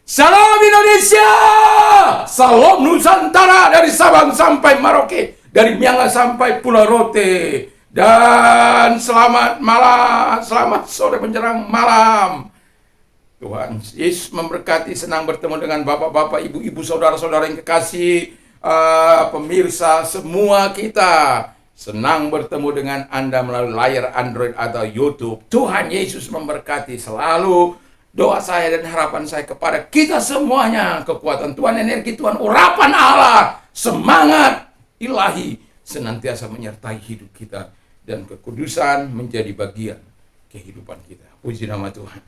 Salam Indonesia, salam Nusantara dari Sabang sampai Merauke, dari Miangas sampai Pulau Rote, dan selamat malam, selamat sore menjelang malam. Tuhan Yesus memberkati. Senang bertemu dengan bapak-bapak, ibu-ibu, saudara-saudara yang kekasih, pemirsa semua kita. Senang bertemu dengan Anda melalui layar Android atau YouTube. Tuhan Yesus memberkati selalu. Doa saya dan harapan saya kepada kita semuanya, kekuatan Tuhan, energi Tuhan, urapan Allah, semangat ilahi senantiasa menyertai hidup kita, dan kekudusan menjadi bagian kehidupan kita. Puji nama Tuhan.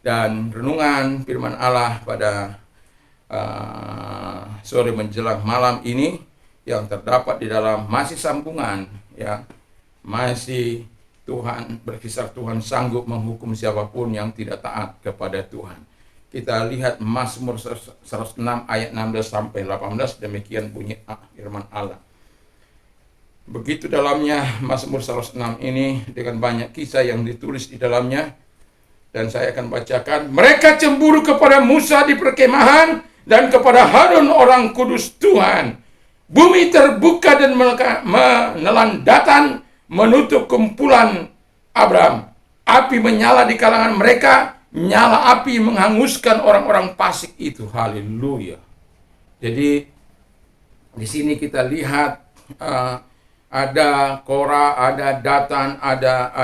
Dan renungan firman Allah pada sore menjelang malam ini yang terdapat di dalam masih sambungan, ya, masih Tuhan berkisar, Tuhan sanggup menghukum siapapun yang tidak taat kepada Tuhan. Kita lihat Mazmur 106 ayat 16 sampai 18, demikian bunyi firman Allah. Begitu dalamnya Mazmur 106 ini dengan banyak kisah yang ditulis di dalamnya, dan saya akan bacakan. Mereka cemburu kepada Musa di perkemahan dan kepada Harun orang kudus Tuhan. Bumi terbuka dan menelan datan menutup kumpulan Abram. Api menyala di kalangan mereka, nyala api menghanguskan orang-orang fasik itu. Haleluya. Jadi di sini kita lihat ada Korah, ada Datan, ada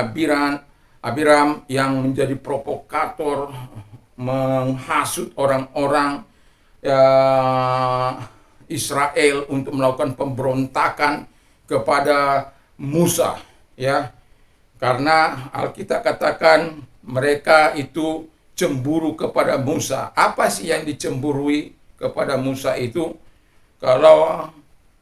Abiram yang menjadi provokator, menghasut orang-orang Israel untuk melakukan pemberontakan kepada Musa, ya. Karena Alkitab katakan mereka itu cemburu kepada Musa. Apa sih yang dicemburui kepada Musa itu? Kalau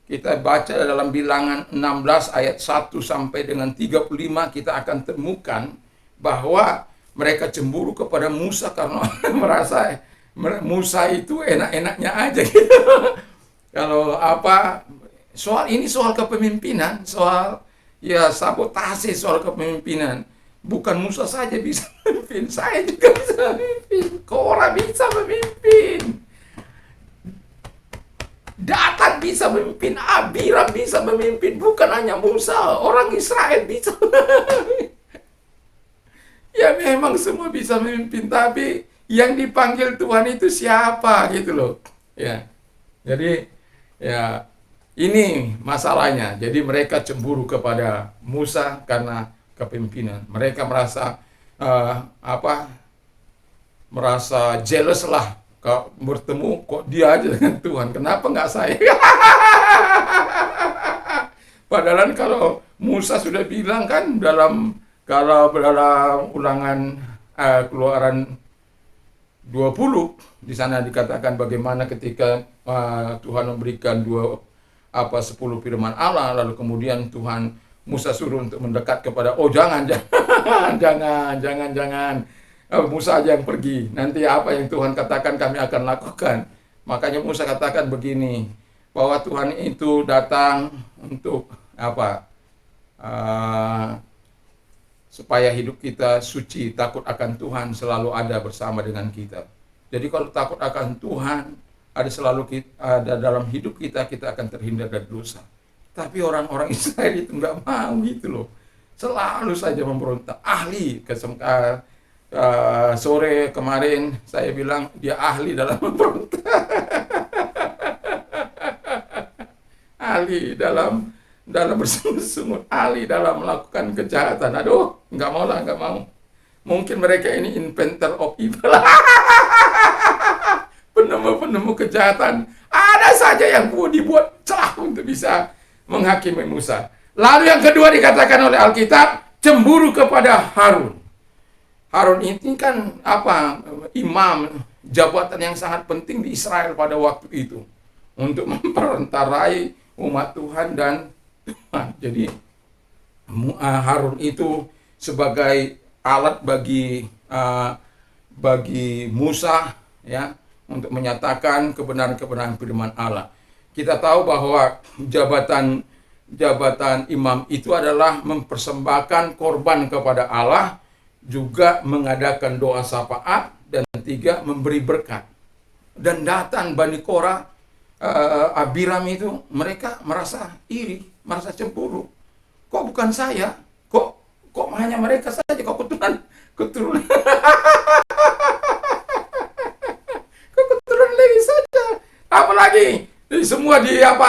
kita baca dalam Bilangan 16 ayat 1 sampai dengan 35, kita akan temukan bahwa mereka cemburu kepada Musa karena merasa Musa itu enak-enaknya aja gitu. Kalau soal kepemimpinan, soal sabotase soal kepemimpinan. Bukan Musa saja bisa memimpin, saya juga bisa memimpin. Korah bisa memimpin. Datan bisa memimpin, Abiram bisa memimpin, bukan hanya Musa, orang Israel bisa. Ya memang semua bisa memimpin, tapi yang dipanggil Tuhan itu siapa gitu loh. Ya. Jadi ya ini masalahnya. Jadi mereka cemburu kepada Musa karena kepemimpinan. Mereka merasa merasa jealous lah. Kalau bertemu kok dia aja dengan Tuhan, kenapa nggak saya? Padahal kalau Musa sudah bilang kan dalam Ulangan Keluaran 20, di sana dikatakan bagaimana ketika Tuhan memberikan 10 firman Allah, lalu kemudian Tuhan Musa suruh untuk mendekat kepada jangan Musa aja yang pergi, nanti apa yang Tuhan katakan kami akan lakukan. Makanya Musa katakan begini, bahwa Tuhan itu datang untuk supaya hidup kita suci, takut akan Tuhan, selalu ada bersama dengan kita. Jadi kalau takut akan Tuhan ada dalam hidup kita, kita akan terhindar dari dosa. Tapi orang-orang Israel itu nggak mau gitu loh, selalu saja memberontak. Sore kemarin saya bilang dia ahli dalam memberontak. Ahli dalam bersungut-sungut, ahli dalam melakukan kejahatan. Aduh, nggak mau. Mungkin mereka ini inventor of evil. Penemu kejahatan. Ada saja yang dibuat celah untuk bisa menghakimi Musa. Lalu yang kedua dikatakan oleh Alkitab, cemburu kepada Harun. Harun ini kan imam, jabatan yang sangat penting di Israel pada waktu itu untuk memperantarai umat Tuhan dan Tuhan. Jadi Harun itu sebagai alat bagi Musa, ya, untuk menyatakan kebenaran-kebenaran firman Allah. Kita tahu bahwa jabatan imam itu adalah mempersembahkan korban kepada Allah, juga mengadakan doa syafaat, dan 3, memberi berkat. dan Datan, Bani Korah, Abiram itu, mereka merasa iri, merasa cemburu. Kok bukan saya? Kok hanya mereka saja? Kok keturunan keturunan kok keturunan Lewi saja? Apalagi semua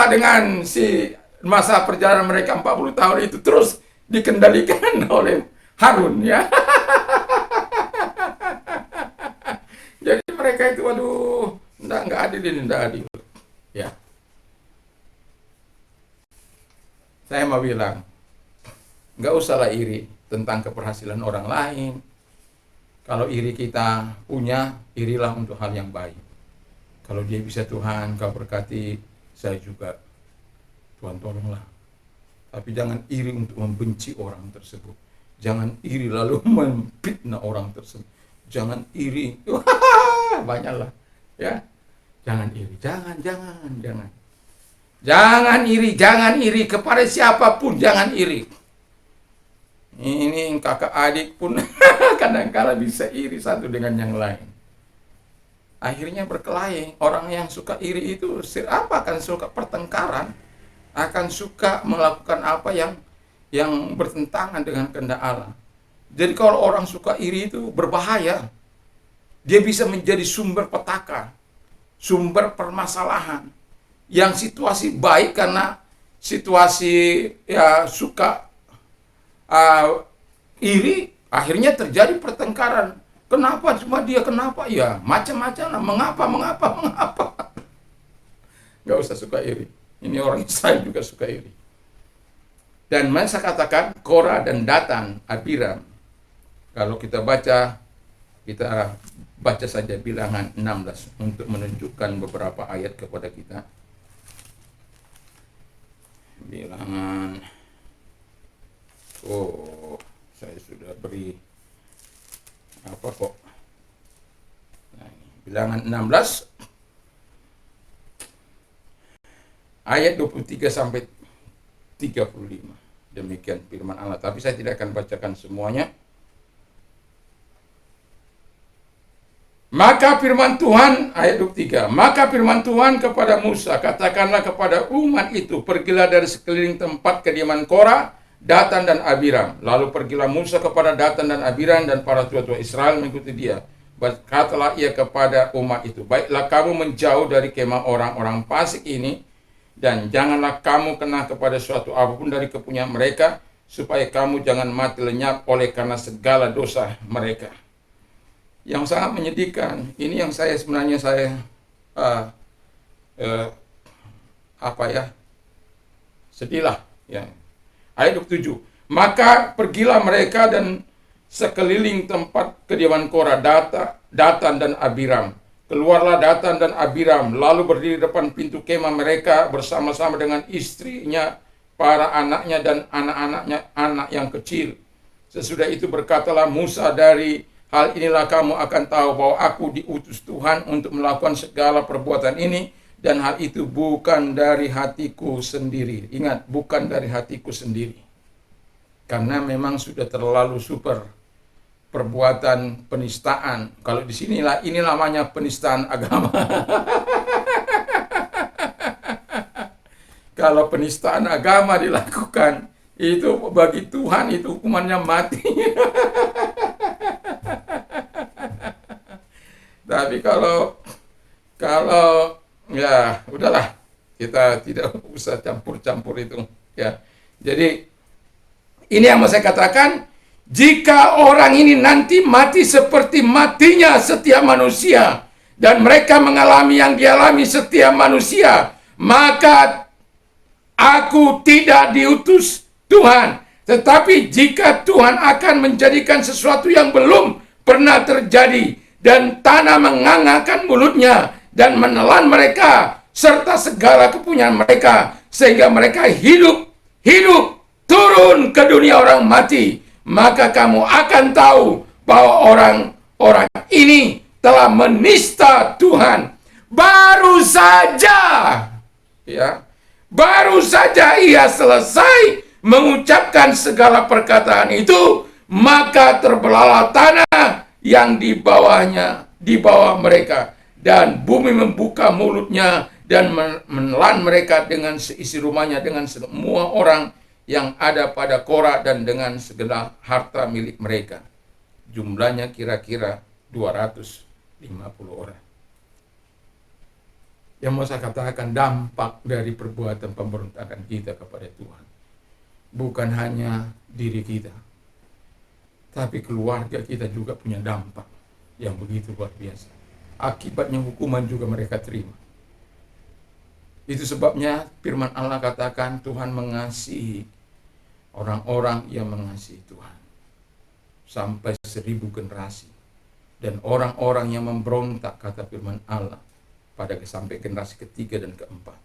dengan si masa perjalanan mereka 40 tahun itu terus dikendalikan oleh Harun, ya. Jadi mereka itu, waduh, nggak adil ini, nggak adil. Ya, saya mau bilang, nggak usahlah iri tentang keberhasilan orang lain. Kalau iri kita punya, irilah untuk hal yang baik. Kalau dia bisa, Tuhan, Kau berkati saya juga. Tuhan tolonglah. Tapi jangan iri untuk membenci orang tersebut. Jangan iri lalu memfitnah orang tersebut. Jangan iri. Banyaklah, ya. Jangan iri. Jangan. Jangan iri kepada siapapun, jangan iri. Ini kakak adik pun kadang-kala bisa iri satu dengan yang lain. Akhirnya berkelahi. Orang yang suka iri itu akan suka pertengkaran, akan suka melakukan apa yang bertentangan dengan kehendak Allah. Jadi kalau orang suka iri itu berbahaya. Dia bisa menjadi sumber petaka, sumber permasalahan. Yang situasi baik karena situasi suka iri, akhirnya terjadi pertengkaran. Kenapa cuma dia? Kenapa? Ya macam-macam lah. Mengapa? Gak usah suka iri. Ini orang Israel juga suka iri. Dan saya katakan Korah dan Datan, Abiram. Kalau kita baca saja Bilangan 16 untuk menunjukkan beberapa ayat kepada kita. Bilangan, saya sudah beri apa kok. Nah, Bilangan 16 ayat 23 sampai 35. Demikian firman Allah, tapi saya tidak akan bacakan semuanya. Maka firman Tuhan, ayat 23, maka firman Tuhan kepada Musa, katakanlah kepada umat itu, pergilah dari sekeliling tempat kediaman Korah, Datan dan Abiram. Lalu pergilah Musa kepada Datan dan Abiram dan para tua-tua Israel mengikuti dia. Berkatalah ia kepada umat itu, baiklah kamu menjauh dari kemah orang-orang fasik ini, dan janganlah kamu kena kepada suatu apapun dari kepunyaan mereka, supaya kamu jangan mati lenyap oleh karena segala dosa mereka. Yang sangat menyedihkan, ini yang sebenarnya saya sedihlah, ya. Ayat 27. Maka pergilah mereka dan sekeliling tempat kediaman Korah, Datan dan Abiram. Keluarlah Datan dan Abiram, lalu berdiri depan pintu kemah mereka bersama-sama dengan istrinya, para anaknya dan anak-anaknya, anak yang kecil. Sesudah itu berkatalah Musa, dari hal inilah kamu akan tahu bahwa aku diutus Tuhan untuk melakukan segala perbuatan ini, dan hal itu bukan dari hatiku sendiri. Ingat, bukan dari hatiku sendiri. Karena memang sudah terlalu super perbuatan penistaan. Kalau di sinilah, ini namanya penistaan agama. Kalau penistaan agama dilakukan, itu bagi Tuhan itu hukumannya mati. Tapi kalau ya udahlah, kita tidak usah campur-campur itu, ya. Jadi ini yang mau saya katakan, jika orang ini nanti mati seperti matinya setiap manusia, dan mereka mengalami yang dialami setiap manusia, maka aku tidak diutus Tuhan. Tetapi jika Tuhan akan menjadikan sesuatu yang belum pernah terjadi, dan tanah mengangahkan mulutnya dan menelan mereka serta segala kepunyaan mereka, sehingga mereka hidup turun ke dunia orang mati, maka kamu akan tahu bahwa orang-orang ini telah menista Tuhan. Baru saja ia selesai mengucapkan segala perkataan itu, maka terbelalah tanah yang di bawah mereka, dan bumi membuka mulutnya dan menelan mereka dengan seisi rumahnya, dengan semua orang yang ada pada Korah dan dengan segala harta milik mereka. Jumlahnya kira-kira 250 orang. Yang mau saya katakan, dampak dari perbuatan pemberontakan kita kepada Tuhan bukan hanya diri kita, tapi keluarga kita juga punya dampak yang begitu luar biasa. Akibatnya hukuman juga mereka terima. Itu sebabnya firman Allah katakan Tuhan mengasihi orang-orang yang mengasihi Tuhan sampai 1000 generasi. Dan orang-orang yang memberontak, kata firman Allah, pada sampai generasi ketiga dan keempat.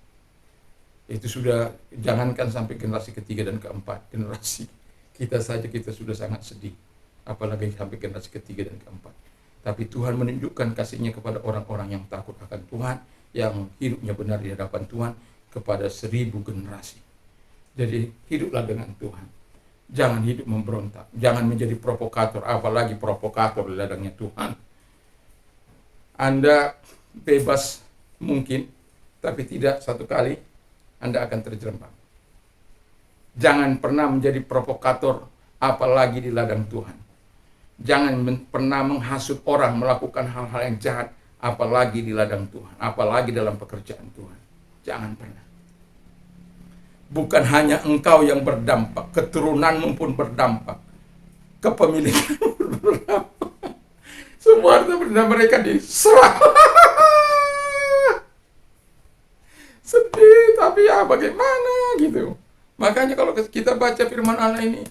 Itu sudah, jangankan sampai generasi ketiga dan keempat, generasi kita saja kita sudah sangat sedih, apalagi sampai generasi ketiga dan keempat. Tapi Tuhan menunjukkan kasih-Nya kepada orang-orang yang takut akan Tuhan, yang hidupnya benar di hadapan Tuhan, kepada 1000 generasi. Jadi hiduplah dengan Tuhan, jangan hidup memberontak, jangan menjadi provokator, apalagi provokator di ladangnya Tuhan. Anda bebas mungkin, tapi tidak, satu kali Anda akan terjerembab. Jangan pernah menjadi provokator, apalagi di ladang Tuhan. Jangan pernah menghasut orang melakukan hal-hal yang jahat, apalagi di ladang Tuhan, apalagi dalam pekerjaan Tuhan. Jangan pernah. Bukan hanya engkau yang berdampak, keturunanmu pun berdampak, kepemilikan pun berdampak. Semua harta benda mereka diserah. Sedih, tapi ya bagaimana gitu. Makanya kalau kita baca firman Allah ini,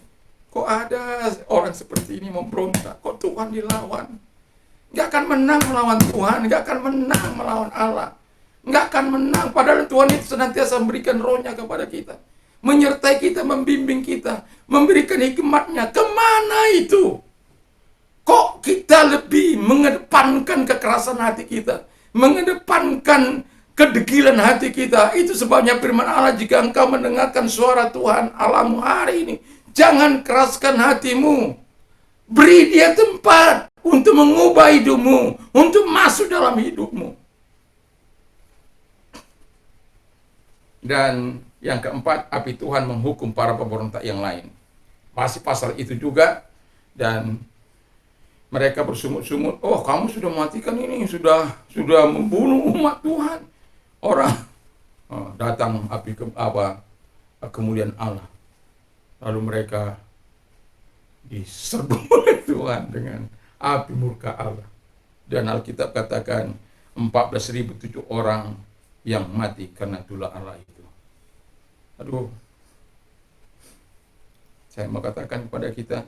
kok ada orang seperti ini memberontak, kok Tuhan dilawan. Gak akan menang melawan Tuhan, gak akan menang melawan Allah. Nggak akan menang, padahal Tuhan itu senantiasa memberikan roh-Nya kepada kita, menyertai kita, membimbing kita, memberikan hikmat-Nya. Kemana itu? Kok kita lebih mengedepankan kekerasan hati kita, mengedepankan kedegilan hati kita? Itu sebabnya firman Allah, jika engkau mendengarkan suara Tuhan Allahmu hari ini, jangan keraskan hatimu. Beri Dia tempat untuk mengubah hidupmu, untuk masuk dalam hidupmu. Dan yang keempat, api Tuhan menghukum para pemberontak yang lain. Masih pasal itu juga, dan mereka bersungut-sungut, oh kamu sudah matikan ini, sudah membunuh umat Tuhan. Orang datang api kemuliaan Allah, lalu mereka diserbu oleh Tuhan dengan api murka Allah. Dan Alkitab katakan 14.007 orang yang mati karena tulah Allah itu. Aduh, saya mau katakan kepada kita,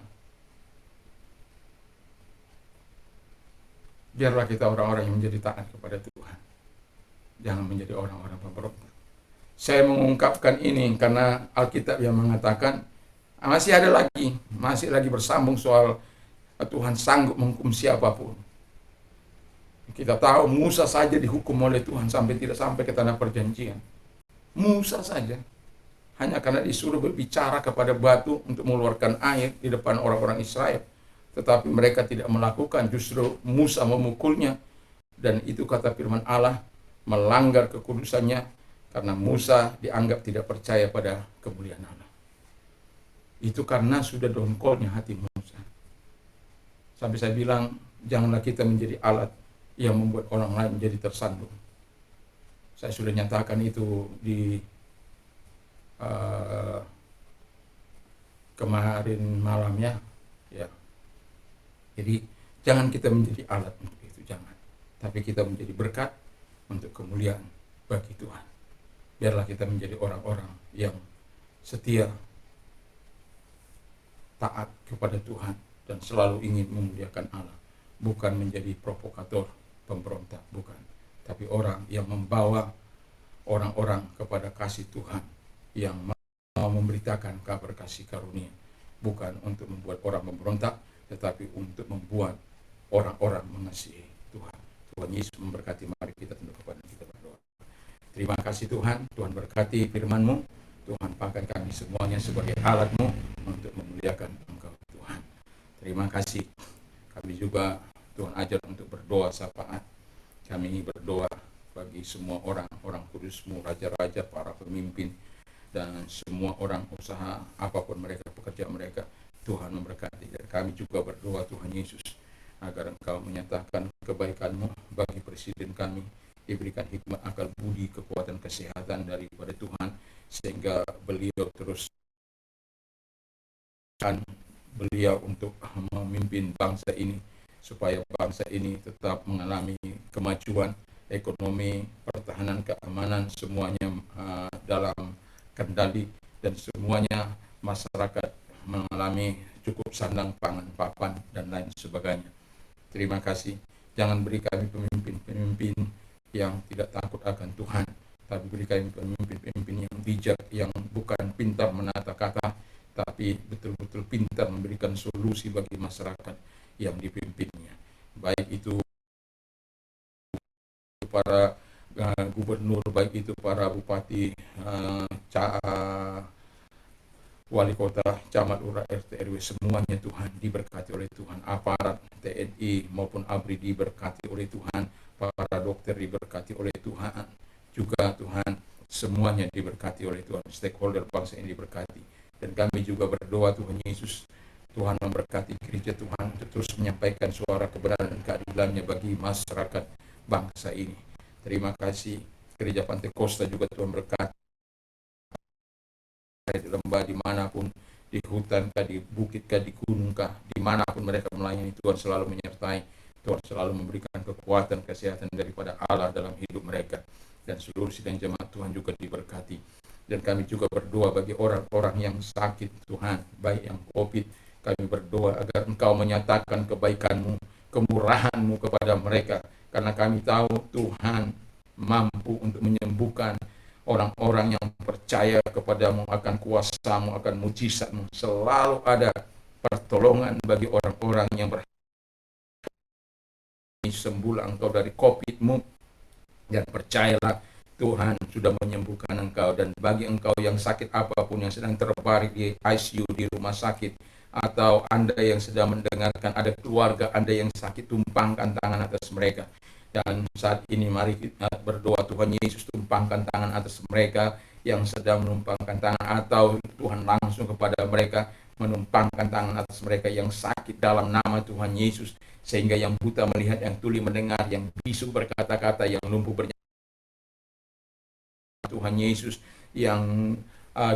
biarlah kita orang-orang yang menjadi taat kepada Tuhan, jangan menjadi orang-orang pemberontak. Saya mengungkapkan ini karena Alkitab yang mengatakan masih lagi bersambung soal Tuhan sanggup menghukum siapapun. Kita tahu Musa saja dihukum oleh Tuhan tidak sampai ke tanah perjanjian. Musa saja, hanya karena disuruh berbicara kepada batu untuk mengeluarkan air di depan orang-orang Israel. Tetapi mereka tidak melakukan, justru Musa memukulnya. Dan itu kata firman Allah, melanggar kekudusannya, karena Musa dianggap tidak percaya pada kemuliaan Allah. Itu karena sudah dongkolnya hati Musa. Sampai saya bilang, janganlah kita menjadi alat yang membuat orang lain menjadi tersandung. Saya sudah nyatakan itu di kemarin malamnya, ya. Jadi jangan kita menjadi alat untuk itu, jangan. Tapi kita menjadi berkat untuk kemuliaan bagi Tuhan. Biarlah kita menjadi orang-orang yang setia, taat kepada Tuhan, dan selalu ingin memuliakan Allah. Bukan menjadi provokator, pemberontak, bukan. Tapi orang yang membawa orang-orang kepada kasih Tuhan, yang mau memberitakan kabar kasih karunia, bukan untuk membuat orang memberontak, tetapi untuk membuat orang-orang mengasihi Tuhan. Tuhan Yesus memberkati. Mari kita tunduk kepada kita berdoa. Terima kasih Tuhan, Tuhan berkati firman-Mu. Tuhan pakai kami semuanya sebagai alat-Mu untuk memuliakan Engkau Tuhan. Terima kasih. Kami juga Tuhan ajar untuk berdoa syafaat. Kami berdoa bagi semua orang-orang kudus-Mu, raja-raja, para pemimpin, dan semua orang usaha, apapun mereka, pekerjaan mereka, Tuhan memberkati. Dan kami juga berdoa Tuhan Yesus, agar Engkau menyatakan kebaikan-Mu bagi Presiden kami, diberikan hikmat, akal budi, kekuatan, kesehatan daripada Tuhan, sehingga beliau terus beliau untuk memimpin bangsa ini, supaya bangsa ini tetap mengalami kemajuan ekonomi, pertahanan, keamanan, semuanya dalam kendali, dan semuanya masyarakat mengalami cukup sandang, pangan, papan, dan lain sebagainya. Terima kasih. Jangan beri kami pemimpin-pemimpin yang tidak takut akan Tuhan, tapi beri kami pemimpin-pemimpin yang bijak, yang bukan pintar menata kata, tapi betul-betul pintar memberikan solusi bagi masyarakat yang dipimpinnya. Baik itu para gubernur, baik itu para bupati, wali kota, camat, lurah, RT, RW, semuanya Tuhan diberkati oleh Tuhan. Aparat TNI maupun ABRI diberkati oleh Tuhan. Para dokter diberkati oleh Tuhan. Juga Tuhan, semuanya diberkati oleh Tuhan. Stakeholder bangsa ini diberkati. Dan kami juga berdoa Tuhan Yesus, Tuhan memberkati gereja Tuhan untuk terus menyampaikan suara kebenaran dan keadilannya bagi masyarakat bangsa ini. Terima kasih. Gereja Pantai Kosta juga Tuhan berkati, di lembah, dimanapun, di hutan kah, di bukit kah, di gunung kah, dimanapun mereka melayani, Tuhan selalu menyertai. Tuhan selalu memberikan kekuatan, kesehatan daripada Allah dalam hidup mereka. Dan seluruh sidang jemaat Tuhan juga diberkati. Dan kami juga berdoa bagi orang-orang yang sakit Tuhan, baik yang COVID. Kami berdoa agar Engkau menyatakan kebaikan-Mu, kemurahan-Mu kepada mereka. Karena kami tahu Tuhan mampu untuk menyembuhkan orang-orang yang percaya kepadamu, akan kuasa-Mu, akan mujizat-Mu. Selalu ada pertolongan bagi orang-orang yang sembuhlah Engkau dari COVID-Mu, dan percayalah Tuhan sudah menyembuhkan engkau. Dan bagi engkau yang sakit apapun, yang sedang terbaring di ICU, di rumah sakit, atau Anda yang sedang mendengarkan ada keluarga Anda yang sakit, tumpangkan tangan atas mereka. Dan saat ini mari kita berdoa Tuhan Yesus, tumpangkan tangan atas mereka yang sedang menumpangkan tangan, atau Tuhan langsung kepada mereka, menumpangkan tangan atas mereka yang sakit dalam nama Tuhan Yesus, sehingga yang buta melihat, yang tuli mendengar, yang bisu berkata-kata, yang lumpuh bernyanyi. Tuhan Yesus, yang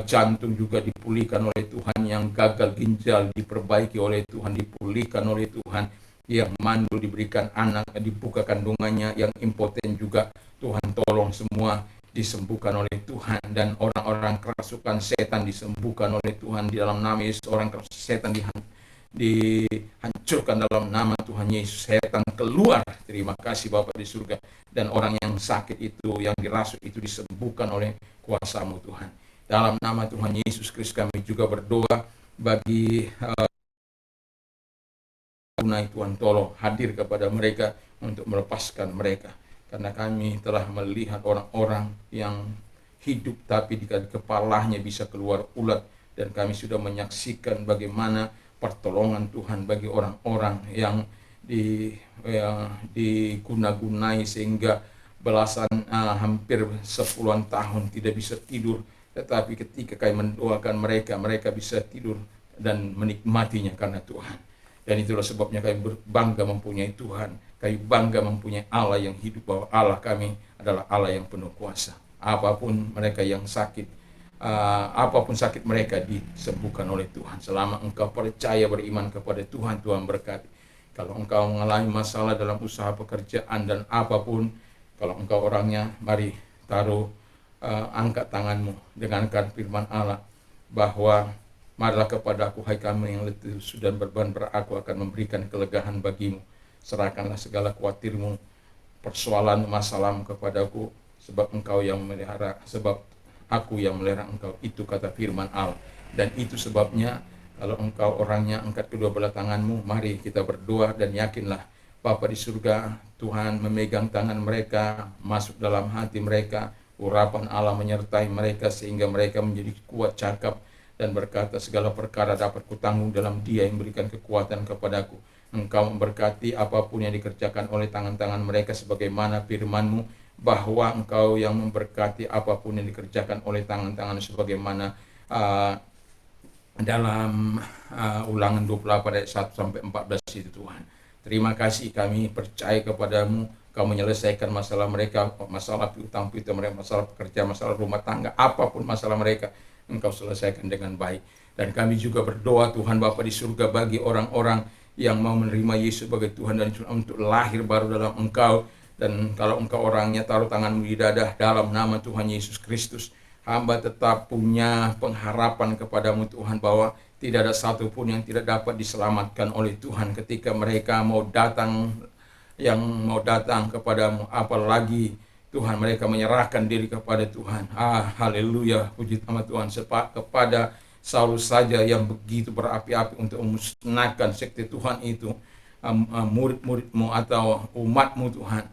jantung juga dipulihkan oleh Tuhan, yang gagal ginjal diperbaiki oleh Tuhan, dipulihkan oleh Tuhan, yang mandul diberikan anak, dibuka kandungannya, yang impoten juga Tuhan tolong semua disembuhkan oleh Tuhan. Dan orang-orang kerasukan setan disembuhkan oleh Tuhan di dalam nama Yesus. Orang kerasukan setan dihancurkan dalam nama Tuhan Yesus, setan keluar. Terima kasih Bapa di surga. Dan orang yang sakit itu, yang dirasuk itu, disembuhkan oleh kuasa-Mu Tuhan. Dalam nama Tuhan Yesus Kristus kami juga berdoa bagi tunai, Tuhan tolong hadir kepada mereka untuk melepaskan mereka. Karena kami telah melihat orang-orang yang hidup tapi di kepalanya bisa keluar ulat, dan kami sudah menyaksikan bagaimana pertolongan Tuhan bagi orang-orang yang diguna-gunai sehingga belasan hampir 10-an tahun tidak bisa tidur, tetapi ketika kami mendoakan mereka, mereka bisa tidur dan menikmatinya karena Tuhan. Dan itulah sebabnya kami bangga mempunyai Tuhan, kami bangga mempunyai Allah yang hidup, bahwa Allah kami adalah Allah yang penuh kuasa. Apapun mereka yang sakit, apapun sakit mereka disembuhkan oleh Tuhan. Selama engkau percaya, beriman kepada Tuhan, Tuhan berkati. Kalau engkau mengalami masalah dalam usaha pekerjaan dan apapun, kalau engkau orangnya, mari taruh, angkat tanganmu, dengarkan firman Allah, bahwa marilah kepada aku, hai kamu yang letih dan beban berat, aku akan memberikan kelegaan bagimu. Serahkanlah segala khawatirmu, persoalan, masalahmu kepadaku, sebab engkau yang memelihara, sebab aku yang memelihara engkau. Itu kata firman Allah. Dan itu sebabnya kalau engkau orangnya, angkat kedua belah tanganmu, mari kita berdoa dan yakinlah Bapa di surga, Tuhan memegang tangan mereka, masuk dalam hati mereka, urapan Allah menyertai mereka sehingga mereka menjadi kuat cakap dan berkata, segala perkara dapat kutanggung dalam Dia yang memberikan kekuatan kepadaku. Engkau memberkati apapun yang dikerjakan oleh tangan-tangan mereka, sebagaimana firman-Mu bahwa Engkau yang memberkati apapun yang dikerjakan oleh tangan-tangan, sebagaimana dalam Ulangan 28 ayat 1 sampai 14 itu Tuhan. Terima kasih, kami percaya kepadamu. Kau menyelesaikan masalah mereka, masalah piutang-piutang mereka, masalah pekerjaan, masalah rumah tangga, apapun masalah mereka, Engkau selesaikan dengan baik. Dan kami juga berdoa Tuhan Bapa di surga bagi orang-orang yang mau menerima Yesus sebagai Tuhan dan Juru untuk lahir baru dalam Engkau. Dan kalau Engkau orangnya, taruh tanganmu di dada dalam nama Tuhan Yesus Kristus. Hamba tetap punya pengharapan kepadamu Tuhan, bahwa tidak ada satupun yang tidak dapat diselamatkan oleh Tuhan ketika mereka mau datang, yang mau datang kepadamu. Apalagi Tuhan, mereka menyerahkan diri kepada Tuhan. Haleluya, puji nama Tuhan. Kepada Saulus saja yang begitu berapi-api untuk memusnahkan sekte Tuhan itu, murid-muridmu atau umatmu Tuhan,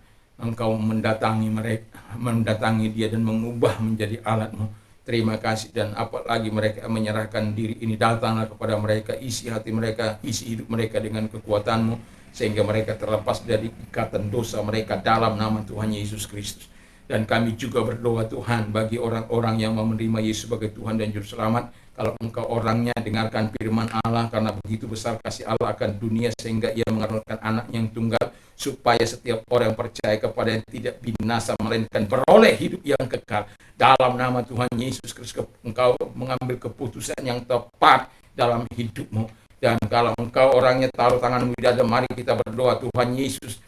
Engkau mendatangi mereka, mendatangi dia dan mengubah menjadi alatmu. Terima kasih. Dan apalagi mereka menyerahkan diri ini, datanglah kepada mereka, isi hati mereka, isi hidup mereka dengan kekuatan-Mu, sehingga mereka terlepas dari ikatan dosa mereka dalam nama Tuhan Yesus Kristus. Dan kami juga berdoa Tuhan bagi orang-orang yang mau menerima Yesus sebagai Tuhan dan Juru Selamat. Kalau Engkau orangnya, dengarkan firman Allah, karena begitu besar kasih Allah akan dunia sehingga Ia mengaruniakan Anaknya yang tunggal, supaya setiap orang yang percaya kepadanya tidak binasa, melainkan beroleh hidup yang kekal. Dalam nama Tuhan Yesus Kristus, Engkau mengambil keputusan yang tepat dalam hidupmu. Dan kalau Engkau orangnya, taruh tanganmu di dada, mari kita berdoa. Tuhan Yesus,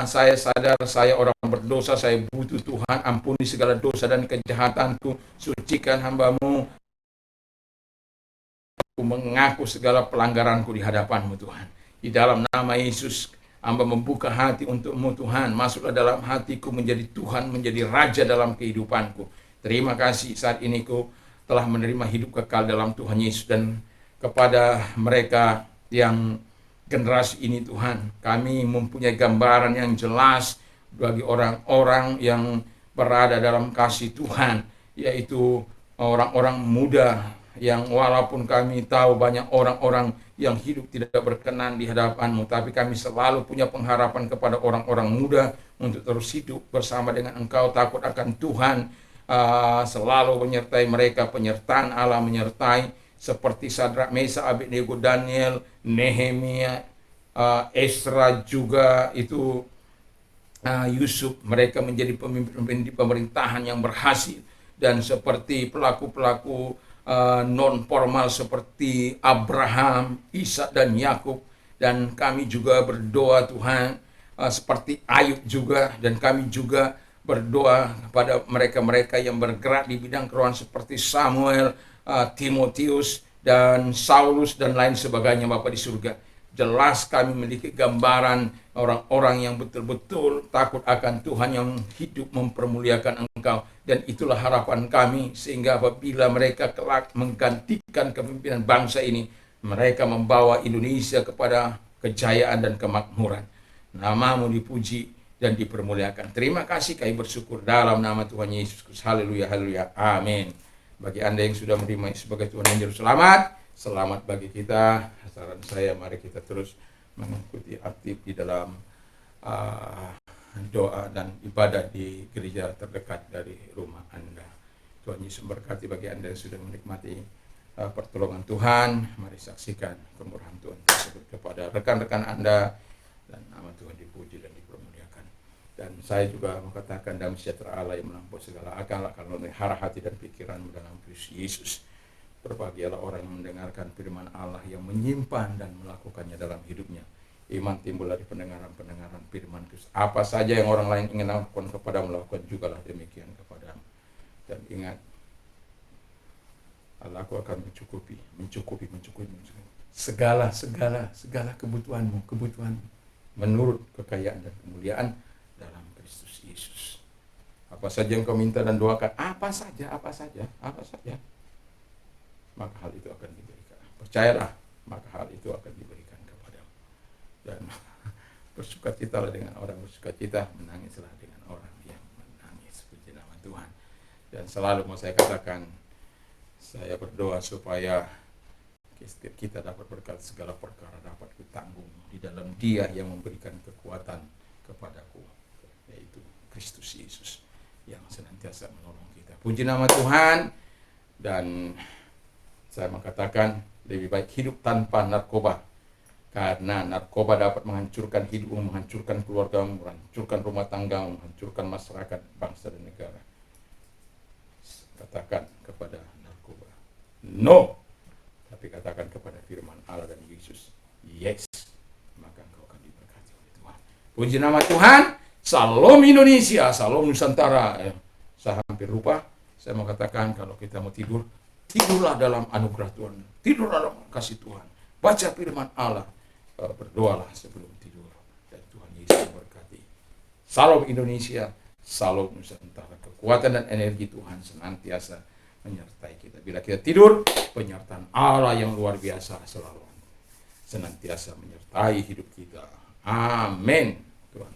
saya sadar saya orang berdosa, saya butuh Tuhan, ampuni segala dosa dan kejahatanku, sucikan hamba-Mu. Aku mengaku segala pelanggaranku di hadapan-Mu Tuhan. Di dalam nama Yesus, hamba membuka hati untuk-Mu Tuhan. Masuklah dalam hatiku, menjadi Tuhan, menjadi Raja dalam kehidupanku. Terima kasih, saat ini ku telah menerima hidup kekal dalam Tuhan Yesus. Dan kepada mereka yang generasi ini Tuhan, kami mempunyai gambaran yang jelas bagi orang-orang yang berada dalam kasih Tuhan, yaitu orang-orang muda yang walaupun kami tahu banyak orang-orang yang hidup tidak berkenan di hadapan-Mu, tapi kami selalu punya pengharapan kepada orang-orang muda untuk terus hidup bersama dengan Engkau, takut akan Tuhan, selalu menyertai mereka, penyertaan Allah menyertai, seperti Sadrak, Mesak, Abednego, Daniel, Nehemia, Esra juga itu, Yusuf. Mereka menjadi pemimpin di pemerintahan yang berhasil. Dan seperti pelaku-pelaku non formal seperti Abraham, Ishak dan Yakub. Dan kami juga berdoa Tuhan, seperti Ayub juga. Dan kami juga berdoa kepada mereka-mereka yang bergerak di bidang kerohanian seperti Samuel, Timotius dan Saulus dan lain sebagainya. Bapa di surga, jelas kami memiliki gambaran orang-orang yang betul-betul takut akan Tuhan, yang hidup mempermuliakan Engkau. Dan itulah harapan kami, sehingga apabila mereka kelak menggantikan kepemimpinan bangsa ini, mereka membawa Indonesia kepada kejayaan dan kemakmuran. Nama-Mu dipuji dan dipermuliakan. Terima kasih, kami bersyukur dalam nama Tuhan Yesus Kristus. Haleluya, haleluya, amin. Bagi Anda yang sudah menerima sebagai Tuhan dan Juru Selamat, selamat bagi kita. Saran saya, mari kita terus mengikuti aktif di dalam doa dan ibadah di gereja terdekat dari rumah Anda. Tuhan Yesus memberkati. Bagi Anda yang sudah menikmati pertolongan Tuhan, mari saksikan kemurahan Tuhan tersebut kepada rekan-rekan Anda, dan nama Tuhan dipuji dan dipermuliakan. Dan saya juga mengatakan, damai sejahtera Allah yang melampaui segala akal akan memelihara hati dan pikiranmu dalam Kristus Yesus. Berbahagialah orang yang mendengarkan firman Allah, yang menyimpan dan melakukannya dalam hidupnya. Iman timbul dari pendengaran firman Kristus. Apa saja yang orang lain ingin lakukan kepadamu, lakukan jugalah demikian kepadamu. Dan ingat, Allahku akan mencukupi segala kebutuhanmu menurut kekayaan dan kemuliaan dalam Kristus Yesus. Apa saja yang kau minta dan doakan, apa saja, maka hal itu akan diberikan. Percayalah, maka hal itu akan diberikan kepadamu. Dan bersukacitalah dengan orang bersukacita, menangislah dengan orang yang menangis. Puji nama Tuhan. Dan selalu mau saya katakan, saya berdoa supaya setiap kita dapat berkata segala perkara dapat kutanggung di dalam Dia yang memberikan kekuatan kepadaku, yaitu Kristus Yesus yang senantiasa menolong kita. Puji nama Tuhan. Dan saya mengatakan lebih baik hidup tanpa narkoba, karena narkoba dapat menghancurkan hidupmu, menghancurkan keluargamu, menghancurkan rumah tanggamu, menghancurkan masyarakat, bangsa dan negara. Katakan kepada narkoba no, tapi katakan kepada firman Allah dan Yesus yes, maka engkau akan diberkati oleh Tuhan. Puji nama Tuhan. Salam Indonesia, salam Nusantara. Saya hampir lupa, saya mau katakan kalau kita mau tidur, tidurlah dalam anugerah Tuhan, tidurlah dalam kasih Tuhan, baca firman Allah, berdoalah sebelum tidur, dan Tuhan Yesus memberkati. Salam Indonesia, salam Nusantara. Kekuatan dan energi Tuhan senantiasa menyertai kita. Bila kita tidur, penyertaan Allah yang luar biasa selalu senantiasa menyertai hidup kita. Amin. Tuhan